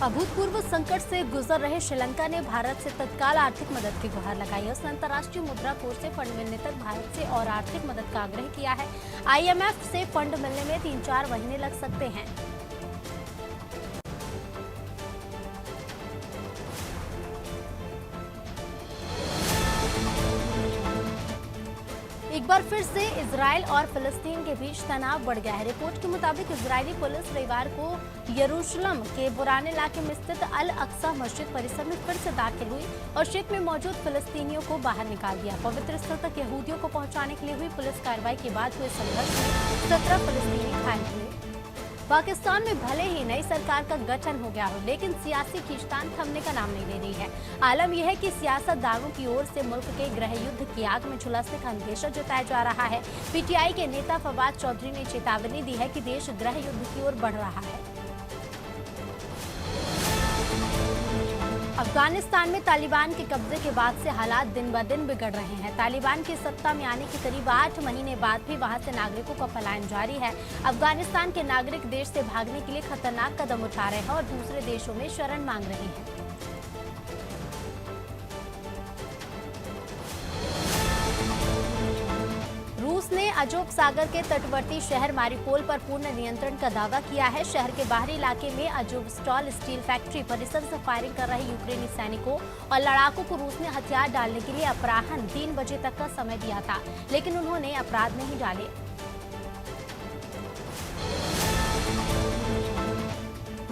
अभूतपूर्व संकट से गुजर रहे श्रीलंका ने भारत से तत्काल आर्थिक मदद की गुहार लगाई है। उसने अंतर्राष्ट्रीय मुद्रा कोष से फंड मिलने तक भारत से और आर्थिक मदद का आग्रह किया है। आईएमएफ से फंड मिलने में 3-4 महीने लग सकते हैं। एक बार फिर से इजराइल और फिलिस्तीन के बीच तनाव बढ़ गया है। रिपोर्ट के मुताबिक इजरायली पुलिस रविवार को यरूशलेम के पुराने इलाके में स्थित अल अक्सा मस्जिद परिसर में फिर से दाखिल हुई और क्षेत्र में मौजूद फिलिस्तीनियों को बाहर निकाल दिया। पवित्र स्थल तक यहूदियों को पहुंचाने के लिए हुई पुलिस कार्रवाई के बाद हुए संघर्ष में 17 फिलिस्तीनी घायल हुए। पाकिस्तान में भले ही नई सरकार का गठन हो गया हो, लेकिन सियासी खींचतान थमने का नाम नहीं ले रही है। आलम यह है कि सियासतदानों की ओर से मुल्क के गृह युद्ध की आग में झुलसने का अंदेशा जताया जा रहा है। पीटीआई के नेता फवाद चौधरी ने चेतावनी दी है कि देश गृह युद्ध की ओर बढ़ रहा है। अफगानिस्तान में तालिबान के कब्जे के बाद से हालात दिन ब दिन बिगड़ रहे हैं। तालिबान की सत्ता में आने के करीब 8 महीने बाद भी वहां से नागरिकों का पलायन जारी है। अफगानिस्तान के नागरिक देश से भागने के लिए खतरनाक कदम उठा रहे हैं और दूसरे देशों में शरण मांग रहे हैं। रूस ने अजोव सागर के तटवर्ती शहर मारिपोल पर पूर्ण नियंत्रण का दावा किया है। शहर के बाहरी इलाके में अजोवस्टॉल स्टील फैक्ट्री परिसर से फायरिंग कर रहे यूक्रेनी सैनिकों और लड़ाकों को रूस ने हथियार डालने के लिए अपराह्न 3 बजे तक का समय दिया था, लेकिन उन्होंने अपराध नहीं डाले।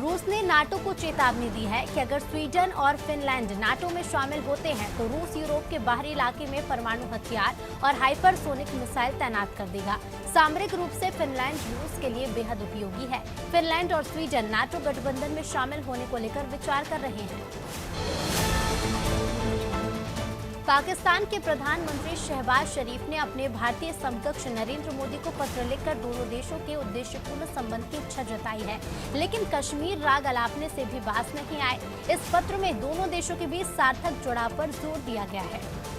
रूस ने नाटो को चेतावनी दी है कि अगर स्वीडन और फिनलैंड नाटो में शामिल होते हैं तो रूस यूरोप के बाहरी इलाके में परमाणु हथियार और हाइपरसोनिक मिसाइल तैनात कर देगा। सामरिक रूप से फिनलैंड रूस के लिए बेहद उपयोगी है। फिनलैंड और स्वीडन नाटो गठबंधन में शामिल होने को लेकर विचार कर रहे हैं। पाकिस्तान के प्रधानमंत्री शहबाज शरीफ ने अपने भारतीय समकक्ष नरेंद्र मोदी को पत्र लिखकर दोनों देशों के उद्देश्यपूर्ण संबंध की इच्छा जताई है, लेकिन कश्मीर राग अलापने से भी बात नहीं आए। इस पत्र में दोनों देशों के बीच सार्थक जुड़ाव पर जोर दिया गया है।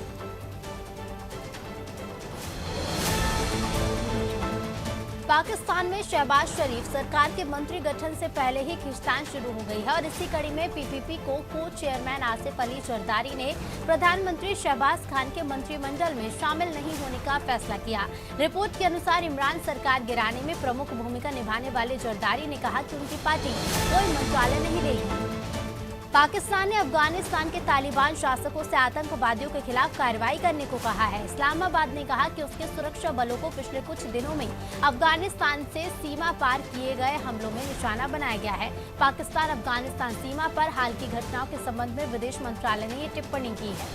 पाकिस्तान में शहबाज शरीफ सरकार के मंत्री गठन से पहले ही खींचतान शुरू हो गई है और इसी कड़ी में पीपीपी को चेयरमैन आसिफ अली जरदारी ने प्रधानमंत्री शहबाज खान के मंत्रिमंडल में शामिल नहीं होने का फैसला किया। रिपोर्ट के अनुसार इमरान सरकार गिराने में प्रमुख भूमिका निभाने वाले जरदारी ने कहा कि उनकी पार्टी कोई मंत्रालय नहीं लेगी। पाकिस्तान ने अफगानिस्तान के तालिबान शासकों से आतंकवादियों के खिलाफ कार्रवाई करने को कहा है। इस्लामाबाद ने कहा कि उसके सुरक्षा बलों को पिछले कुछ दिनों में अफगानिस्तान से सीमा पार किए गए हमलों में निशाना बनाया गया है। पाकिस्तान अफगानिस्तान सीमा पर हाल की घटनाओं के संबंध में विदेश मंत्रालय ने ये टिप्पणी की है।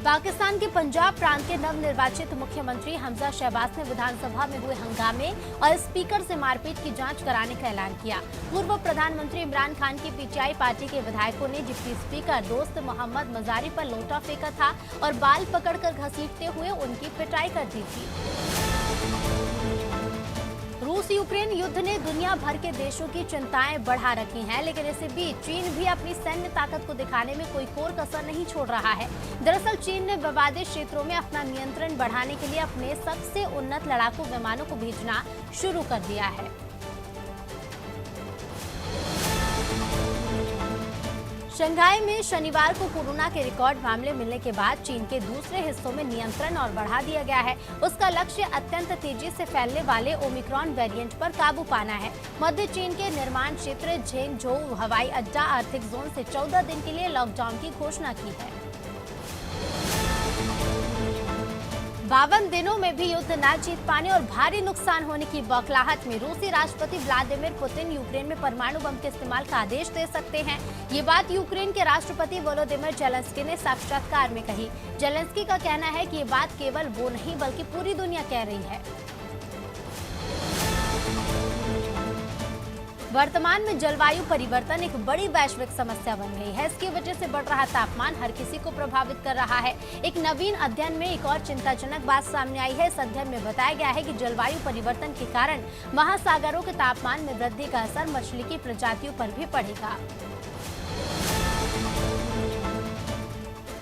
पाकिस्तान के पंजाब प्रांत के नवनिर्वाचित मुख्यमंत्री हमजा शहबाज ने विधानसभा में हुए हंगामे और स्पीकर से मारपीट की जांच कराने का ऐलान किया। पूर्व प्रधानमंत्री इमरान खान की पीटीआई पार्टी के विधायकों ने डिप्टी स्पीकर दोस्त मोहम्मद मजारी पर लोटा फेंका था और बाल पकड़कर घसीटते हुए उनकी पिटाई कर दी थी। रूस यूक्रेन युद्ध ने दुनिया भर के देशों की चिंताएं बढ़ा रखी हैं, लेकिन इसी बीच चीन भी अपनी सैन्य ताकत को दिखाने में कोई कोर कसर नहीं छोड़ रहा है। दरअसल चीन ने विवादित क्षेत्रों में अपना नियंत्रण बढ़ाने के लिए अपने सबसे उन्नत लड़ाकू विमानों को भेजना शुरू कर दिया है। शंघाई में शनिवार को कोरोना के रिकॉर्ड मामले मिलने के बाद चीन के दूसरे हिस्सों में नियंत्रण और बढ़ा दिया गया है। उसका लक्ष्य अत्यंत तेजी से फैलने वाले ओमिक्रॉन वेरिएंट पर काबू पाना है। मध्य चीन के निर्माण क्षेत्र झेंगझोउ हवाई अड्डा आर्थिक जोन से 14 दिन के लिए लॉकडाउन की घोषणा की है। 52 दिनों में भी युद्ध न जीत पाने और भारी नुकसान होने की बौखलाहट में रूसी राष्ट्रपति व्लादिमीर पुतिन यूक्रेन में परमाणु बम के इस्तेमाल का आदेश दे सकते हैं। ये बात यूक्रेन के राष्ट्रपति वोलोदिमीर जेलेंस्की ने साक्षात्कार में कही। जेलेंस्की का कहना है कि ये बात केवल वो नहीं बल्कि पूरी दुनिया कह रही है। वर्तमान में जलवायु परिवर्तन एक बड़ी वैश्विक समस्या बन गई है। इसकी वजह से बढ़ रहा तापमान हर किसी को प्रभावित कर रहा है। एक नवीन अध्ययन में एक और चिंताजनक बात सामने आई है। इस अध्ययन में बताया गया है कि जलवायु परिवर्तन के कारण महासागरों के तापमान में वृद्धि का असर मछली की प्रजातियों पर भी पड़ेगा।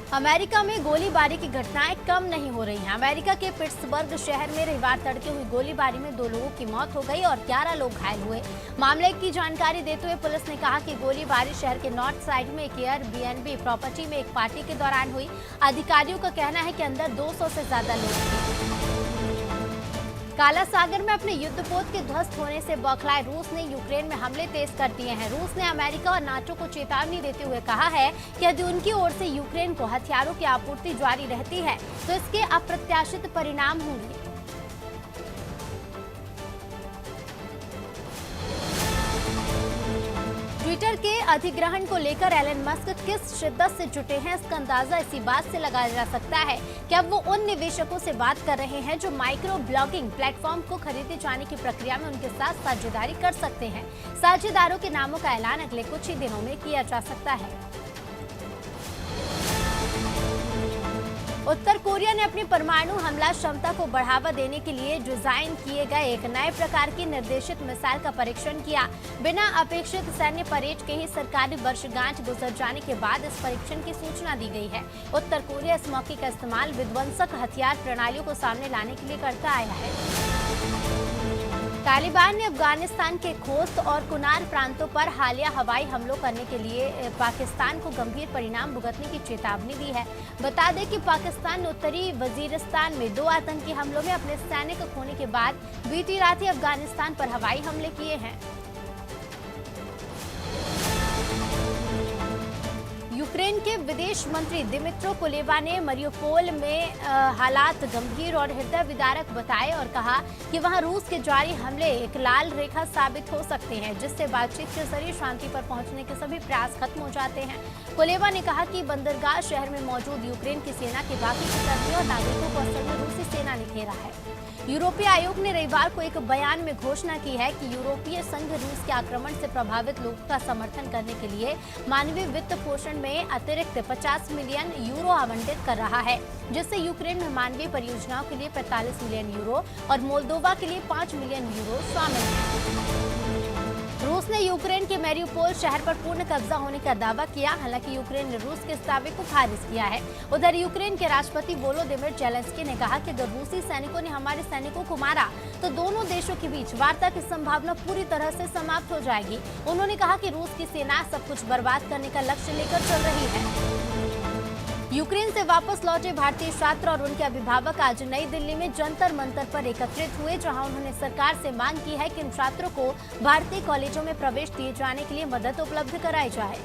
अमेरिका में गोलीबारी की घटनाएं कम नहीं हो रही हैं। अमेरिका के पिट्सबर्ग शहर में रविवार तड़के हुई गोलीबारी में 2 लोगों की मौत हो गई और 11 लोग घायल हुए। मामले की जानकारी देते हुए पुलिस ने कहा कि गोलीबारी शहर के नॉर्थ साइड में एक एयरबीएनबी प्रॉपर्टी में एक पार्टी के दौरान हुई। अधिकारियों का कहना है कि अंदर 200 से ज्यादा लोग थे। काला सागर में अपने युद्धपोत के ध्वस्त होने से बौखलाए रूस ने यूक्रेन में हमले तेज कर दिए हैं। रूस ने अमेरिका और नाटो को चेतावनी देते हुए कहा है कि यदि उनकी ओर से यूक्रेन को हथियारों की आपूर्ति जारी रहती है तो इसके अप्रत्याशित परिणाम होंगे। ट्विटर के अधिग्रहण को लेकर एलन मस्क किस शिद्दत से जुटे हैं, इसका अंदाजा इसी बात से लगाया जा सकता है कि अब वो उन निवेशकों से बात कर रहे हैं जो माइक्रो ब्लॉगिंग प्लेटफॉर्म को खरीदे जाने की प्रक्रिया में उनके साथ साझेदारी कर सकते हैं। साझेदारों के नामों का ऐलान अगले कुछ ही दिनों में किया जा सकता है। उत्तर कोरिया ने अपनी परमाणु हमला क्षमता को बढ़ावा देने के लिए डिजाइन किए गए एक नए प्रकार की निर्देशित मिसाइल का परीक्षण किया। बिना अपेक्षित सैन्य परेड के ही सरकारी वर्षगांठ गुजर जाने के बाद इस परीक्षण की सूचना दी गई है। उत्तर कोरिया इस मौके का इस्तेमाल विध्वंसक हथियार प्रणालियों को सामने लाने के लिए करता आया है। तालिबान ने अफगानिस्तान के खोस्त और कुनार प्रांतों पर हालिया हवाई हमलों करने के लिए पाकिस्तान को गंभीर परिणाम भुगतने की चेतावनी दी है। बता दें कि पाकिस्तान ने उत्तरी वजीरिस्तान में 2 आतंकी हमलों में अपने सैनिक खोने के बाद बीती रात ही अफगानिस्तान पर हवाई हमले किए हैं। यूक्रेन के विदेश मंत्री दिमित्रो कुलेबा ने मरियुपोल में हालात गंभीर और हृदय विदारक बताए और कहा कि वहां रूस के जारी हमले एक लाल रेखा साबित हो सकते हैं जिससे बातचीत के जरिए शांति पर पहुंचने के सभी प्रयास खत्म हो जाते हैं। कुलेबा ने कहा कि बंदरगाह शहर में मौजूद यूक्रेन की सेना के बाकी के कर्मियों और नागरिकों को असल में रूसी सेना ने घेरा है। यूरोपीय आयोग ने रविवार को एक बयान में घोषणा की है कि यूरोपीय संघ रूस के आक्रमण से प्रभावित लोगों का समर्थन करने के लिए मानवीय वित्त पोषण में अतिरिक्त 50 मिलियन यूरो आवंटित कर रहा है, जिससे यूक्रेन में मानवीय परियोजनाओं के लिए 45 मिलियन यूरो और मोल्दोवा के लिए 5 मिलियन यूरो शामिल है। रूस ने यूक्रेन के मैरियुपोल शहर पर पूर्ण कब्जा होने का दावा किया। हालांकि यूक्रेन ने रूस के इस दावे को खारिज किया है। उधर यूक्रेन के राष्ट्रपति वोलोदिमिर जेलेंस्की ने कहा कि अगर रूसी सैनिकों ने हमारे सैनिकों को मारा तो दोनों देशों के बीच वार्ता की संभावना पूरी तरह से समाप्त हो जाएगी। उन्होंने कहा कि रूस की सेना सब कुछ बर्बाद करने का लक्ष्य लेकर चल रही है। यूक्रेन से वापस लौटे भारतीय छात्र और उनके अभिभावक आज नई दिल्ली में जंतर मंतर पर एकत्रित हुए, जहां उन्होंने सरकार से मांग की है कि इन छात्रों को भारतीय कॉलेजों में प्रवेश दिए जाने के लिए मदद उपलब्ध कराई जाए।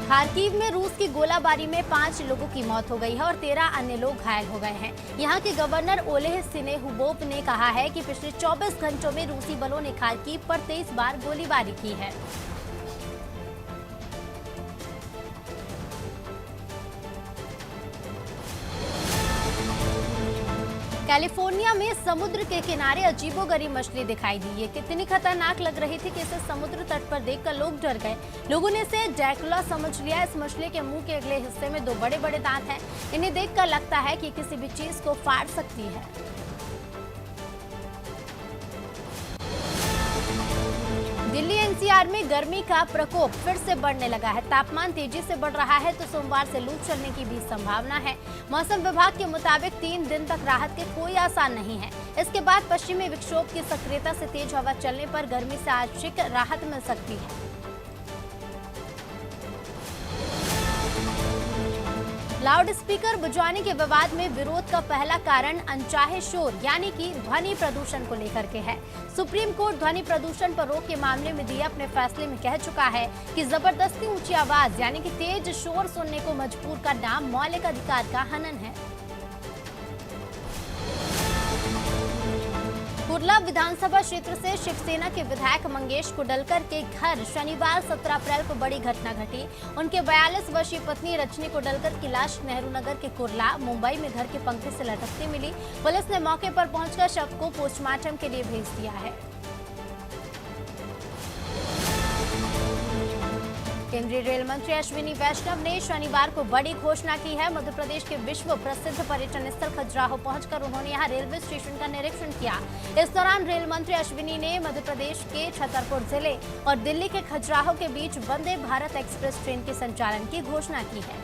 खार्किव में रूस की गोलाबारी में 5 लोगों की मौत हो गई है और 13 अन्य लोग घायल हो गए हैं। यहाँ के गवर्नर ओलेह सिनेहुबोव ने कहा है कि पिछले 24 घंटों में रूसी बलों ने खार्किव पर 23 बार गोलीबारी की है। कैलिफोर्निया में समुद्र के किनारे अजीबोगरीब मछली दिखाई दी। ये कितनी खतरनाक लग रही थी कि इसे समुद्र तट पर देखकर लोग डर गए। लोगों ने इसे ड्रैकुला समझ लिया। इस मछली के मुंह के अगले हिस्से में 2 बड़े बड़े दांत हैं। इन्हें देखकर लगता है कि किसी भी चीज को फाड़ सकती है। दिल्ली एनसीआर में गर्मी का प्रकोप फिर से बढ़ने लगा है। तापमान तेजी से बढ़ रहा है तो सोमवार से लू चलने की भी संभावना है। मौसम विभाग के मुताबिक 3 दिन तक राहत के कोई आसार नहीं है। इसके बाद पश्चिमी विक्षोभ की सक्रियता से तेज हवा चलने पर गर्मी से आंशिक राहत मिल सकती है। लाउड स्पीकर बुझाने के विवाद में विरोध का पहला कारण अनचाहे शोर यानी कि ध्वनि प्रदूषण को लेकर के है। सुप्रीम कोर्ट ध्वनि प्रदूषण पर रोक के मामले में दिए अपने फैसले में कह चुका है कि जबरदस्ती ऊंची आवाज यानी कि तेज शोर सुनने को मजबूर करना मौलिक अधिकार का हनन है। कुर्ला विधानसभा क्षेत्र से शिवसेना के विधायक मंगेश कुडलकर के घर शनिवार 17 अप्रैल को बड़ी घटना घटी। उनके 42 वर्षीय पत्नी रजनी कुडलकर की लाश नेहरू नगर के कुर्ला मुंबई में घर के पंखे से लटकती मिली। पुलिस ने मौके पर पहुंचकर शव को पोस्टमार्टम के लिए भेज दिया है। केंद्रीय रेल मंत्री अश्विनी वैष्णव ने शनिवार को बड़ी घोषणा की है। मध्य प्रदेश के विश्व प्रसिद्ध पर्यटन स्थल खजुराहो पहुंचकर उन्होंने यहां रेलवे स्टेशन का निरीक्षण किया। इस दौरान रेल मंत्री अश्विनी ने मध्य प्रदेश के छतरपुर जिले और दिल्ली के खजुराहो के बीच वंदे भारत एक्सप्रेस ट्रेन के संचालन की घोषणा की है।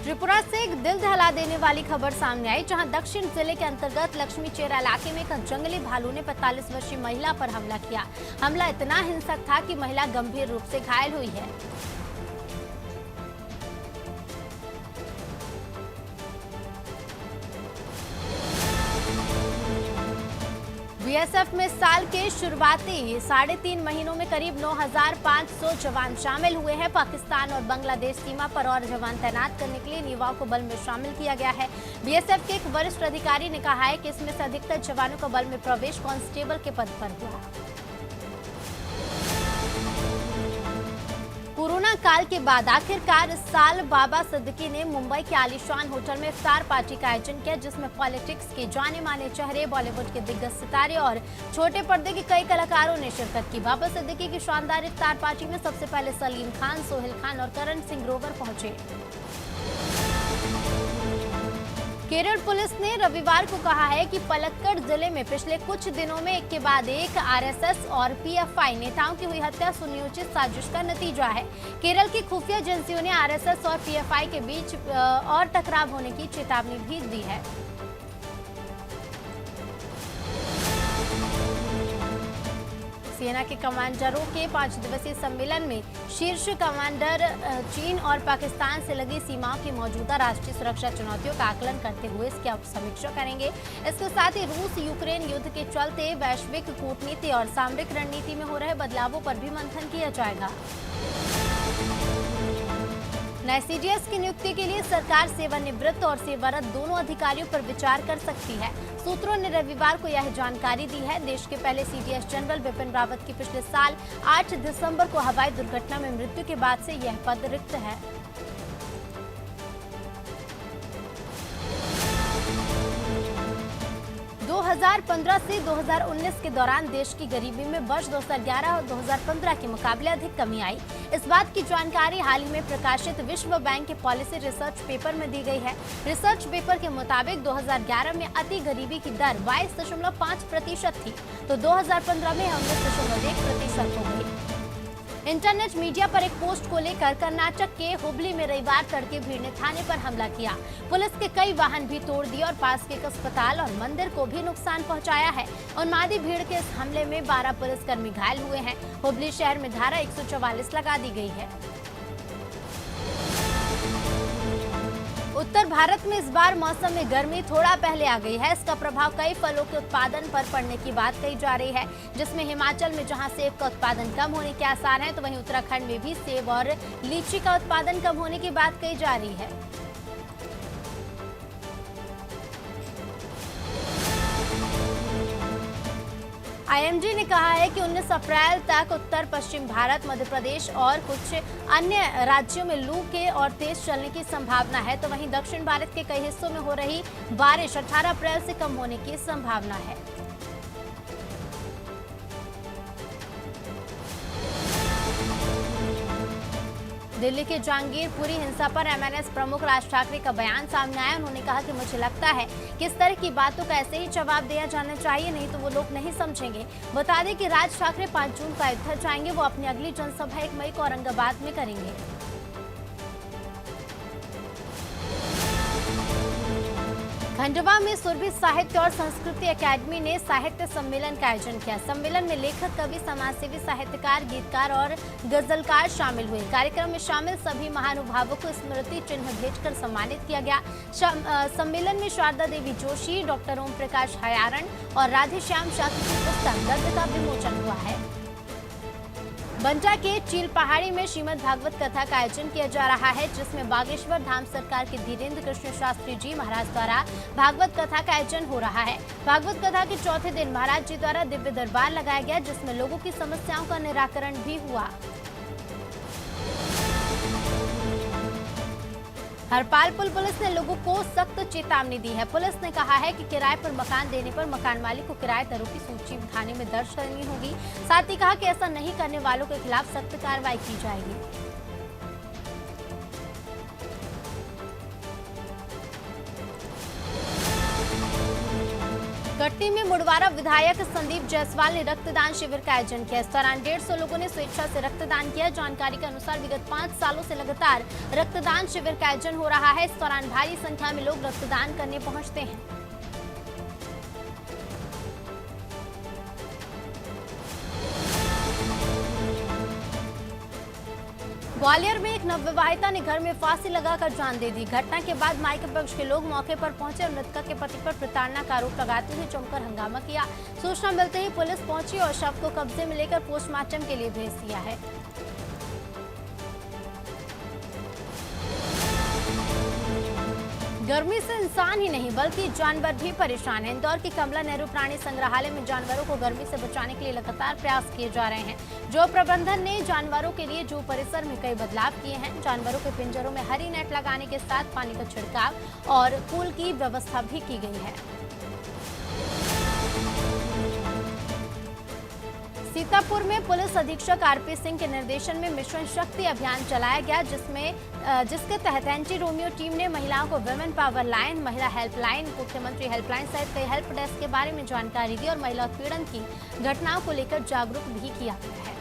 त्रिपुरा से एक दिल दहला देने वाली खबर सामने आई, जहां दक्षिण जिले के अंतर्गत लक्ष्मी चेरा इलाके में एक जंगली भालू ने 45 वर्षीय महिला पर हमला किया। हमला इतना हिंसक था कि महिला गंभीर रूप से घायल हुई है। बीएसएफ में साल के शुरुआती 3.5 महीनों में करीब 9,500 जवान शामिल हुए हैं। पाकिस्तान और बांग्लादेश सीमा पर और जवान तैनात करने के लिए युवाओं को बल में शामिल किया गया है। बीएसएफ के एक वरिष्ठ अधिकारी ने कहा है कि इसमें से अधिकतर जवानों का बल में प्रवेश कांस्टेबल के पद पर हुआ। कोरोना काल के बाद आखिरकार इस साल बाबा सिद्दीकी ने मुंबई के आलीशान होटल में इफ्तार पार्टी का आयोजन किया, जिसमें पॉलिटिक्स के जाने माने चेहरे, बॉलीवुड के दिग्गज सितारे और छोटे पर्दे के कई कलाकारों ने शिरकत की। बाबा सिद्दीकी की शानदार इफ्तार पार्टी में सबसे पहले सलीम खान, सोहेल खान और करण सिंह ग्रोवर पहुंचे। केरल पुलिस ने रविवार को कहा है कि पलक्कड़ जिले में पिछले कुछ दिनों में एक के बाद एक आरएसएस और पीएफआई नेताओं की हुई हत्या सुनियोजित साजिश का नतीजा है। केरल की खुफिया एजेंसियों ने आरएसएस और पीएफआई के बीच और टकराव होने की चेतावनी भी दी है। सेना के कमांडरों के 5 दिवसीय सम्मेलन में शीर्ष कमांडर चीन और पाकिस्तान से लगी सीमाओं की मौजूदा राष्ट्रीय सुरक्षा चुनौतियों का आकलन करते हुए इसकी समीक्षा करेंगे। इसके साथ ही रूस यूक्रेन युद्ध के चलते वैश्विक कूटनीति और सामरिक रणनीति में हो रहे बदलावों पर भी मंथन किया जाएगा। नए सीडीएस की नियुक्ति के लिए सरकार सेवानिवृत्त और सेवारत दोनों अधिकारियों पर विचार कर सकती है। सूत्रों ने रविवार को यह जानकारी दी है। देश के पहले सीडीएस जनरल बिपिन रावत की पिछले साल 8 दिसंबर को हवाई दुर्घटना में मृत्यु के बाद से यह पद रिक्त है। दो 2015 से 2019 के दौरान देश की गरीबी में वर्ष 2011 और 2015 के मुकाबले अधिक कमी आई। इस बात की जानकारी हाल ही में प्रकाशित विश्व बैंक के पॉलिसी रिसर्च पेपर में दी गई है। रिसर्च पेपर के मुताबिक 2011 में अति गरीबी की दर 22.5% थी, तो 2015 में 19.1% हो गई। इंटरनेट मीडिया पर एक पोस्ट को लेकर कर्नाटक के हुबली में रविवार तड़के भीड़ ने थाने पर हमला किया। पुलिस के कई वाहन भी तोड़ दिए और पास के एक अस्पताल और मंदिर को भी नुकसान पहुंचाया है। उन्मादी भीड़ के इस हमले में 12 पुलिसकर्मी घायल हुए हैं। हुबली शहर में धारा 144 लगा दी गई है। उत्तर भारत में इस बार मौसम में गर्मी थोड़ा पहले आ गई है। इसका प्रभाव कई फलों के उत्पादन पर पड़ने की बात कही जा रही है, जिसमें हिमाचल में जहां सेब का उत्पादन कम होने के आसार हैं, तो वहीं उत्तराखंड में भी सेब और लीची का उत्पादन कम होने की बात कही जा रही है। आईएमडी ने कहा है कि 19 अप्रैल तक उत्तर पश्चिम भारत, मध्य प्रदेश और कुछ अन्य राज्यों में लू के और तेज चलने की संभावना है, तो वहीं दक्षिण भारत के कई हिस्सों में हो रही बारिश 18 अप्रैल से कम होने की संभावना है। दिल्ली के जहांगीरपुरी हिंसा पर एमएनएस प्रमुख राज ठाकरे का बयान सामने आया। उन्होंने कहा कि मुझे लगता है कि इस तरह की बातों का ऐसे ही जवाब दिया जाना चाहिए, नहीं तो वो लोग नहीं समझेंगे। बता दें कि राज ठाकरे 5 जून को अयोध्या जाएंगे। वो अपनी अगली जनसभा 1 मई को औरंगाबाद में करेंगे। खंडवा में सुरभि साहित्य और संस्कृति अकादमी ने साहित्य सम्मेलन का आयोजन किया। सम्मेलन में लेखक, कवि, समाजसेवी, साहित्यकार, गीतकार और गजलकार शामिल हुए। कार्यक्रम में शामिल सभी महानुभावों को स्मृति चिन्ह भेंटकर सम्मानित किया गया। सम्मेलन में शारदा देवी जोशी, डॉक्टर ओम प्रकाश हयारण और राधेश्याम शास्त्री की पुस्तक दर्द का विमोचन हुआ है। बंटा के चील पहाड़ी में श्रीमद् भागवत कथा का आयोजन किया जा रहा है, जिसमें बागेश्वर धाम सरकार के धीरेन्द्र कृष्ण शास्त्री जी महाराज द्वारा भागवत कथा का आयोजन हो रहा है। भागवत कथा के चौथे दिन महाराज जी द्वारा दिव्य दरबार लगाया गया, जिसमें लोगों की समस्याओं का निराकरण भी हुआ। हरपालपुर पुलिस ने लोगों को सख्त चेतावनी दी है। पुलिस ने कहा है कि किराए पर मकान देने पर मकान मालिक को किराएदारों की सूची थाने में दर्ज करनी होगी। साथ ही कहा कि ऐसा नहीं करने वालों के खिलाफ सख्त कार्रवाई की जाएगी। कटनी में मुड़वारा विधायक संदीप जायसवाल ने रक्तदान शिविर का आयोजन किया। इस दौरान 150 लोगों ने स्वेच्छा से रक्तदान किया। जानकारी के अनुसार विगत 5 सालों से लगातार रक्तदान शिविर का आयोजन हो रहा है। इस दौरान भारी संख्या में लोग रक्तदान करने पहुंचते हैं। ग्वालियर में एक नवविवाहिता ने घर में फांसी लगाकर जान दे दी। घटना के बाद मायके पक्ष के लोग मौके पर पहुंचे और मृतका के पति पर प्रताड़ना का आरोप लगाते हुए जमकर हंगामा किया। सूचना मिलते ही पुलिस पहुंची और शव को कब्जे में लेकर पोस्टमार्टम के लिए भेज दिया है। गर्मी से इंसान ही नहीं बल्कि जानवर भी परेशान हैं। इंदौर के कमला नेहरू प्राणी संग्रहालय में जानवरों को गर्मी से बचाने के लिए लगातार प्रयास किए जा रहे हैं। जो प्रबंधन ने जानवरों के लिए जू परिसर में कई बदलाव किए हैं। जानवरों के पिंजरों में हरी नेट लगाने के साथ पानी का छिड़काव और पूल की व्यवस्था भी की गई है। सीतापुर में पुलिस अधीक्षक आरपी सिंह के निर्देशन में मिशन शक्ति अभियान चलाया गया, जिसके तहत एंटी रोमियो टीम ने महिलाओं को विमेन पावर लाइन, महिला हेल्पलाइन, मुख्यमंत्री हेल्पलाइन सहित कई हेल्प डेस्क के बारे में जानकारी दी और महिला उत्पीड़न की घटनाओं को लेकर जागरूक भी किया गया है।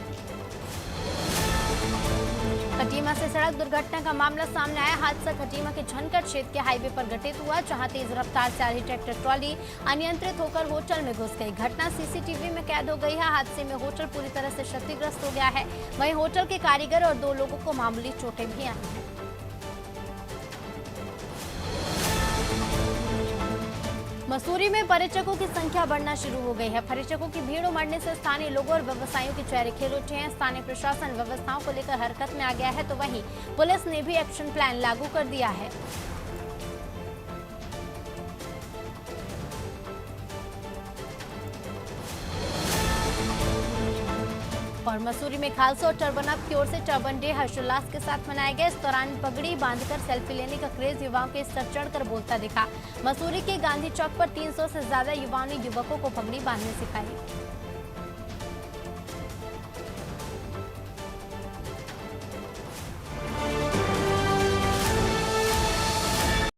खटीमा से सड़क दुर्घटना का मामला सामने आया। हादसा खटीमा के झनकर क्षेत्र के हाईवे पर घटित हुआ, जहां तेज रफ्तार से आ रही ट्रैक्टर ट्रॉली अनियंत्रित होकर होटल में घुस गई। घटना सीसीटीवी में कैद हो गई है। हादसे में होटल पूरी तरह से क्षतिग्रस्त हो गया है। वहीं होटल के कारीगर और 2 लोगों को मामूली चोटें भी आई हैं। मसूरी में पर्यटकों की संख्या बढ़ना शुरू हो गई है। पर्यटकों की भीड़ उमड़ने से स्थानीय लोगों और व्यवसायियों के चेहरे खिल उठे हैं। स्थानीय प्रशासन व्यवस्थाओं को लेकर हरकत में आ गया है, तो वहीं पुलिस ने भी एक्शन प्लान लागू कर दिया है। और मसूरी में खालसा और टर्बन अप की ओर से टर्बन डे हर्षोल्लास के साथ मनाया गया। इस दौरान पगड़ी बांधकर सेल्फी लेने का क्रेज युवाओं के सर चढ़कर बोलता दिखा। मसूरी के गांधी चौक पर 300 से ज्यादा युवाओं ने युवकों को पगड़ी बांधने सिखाई।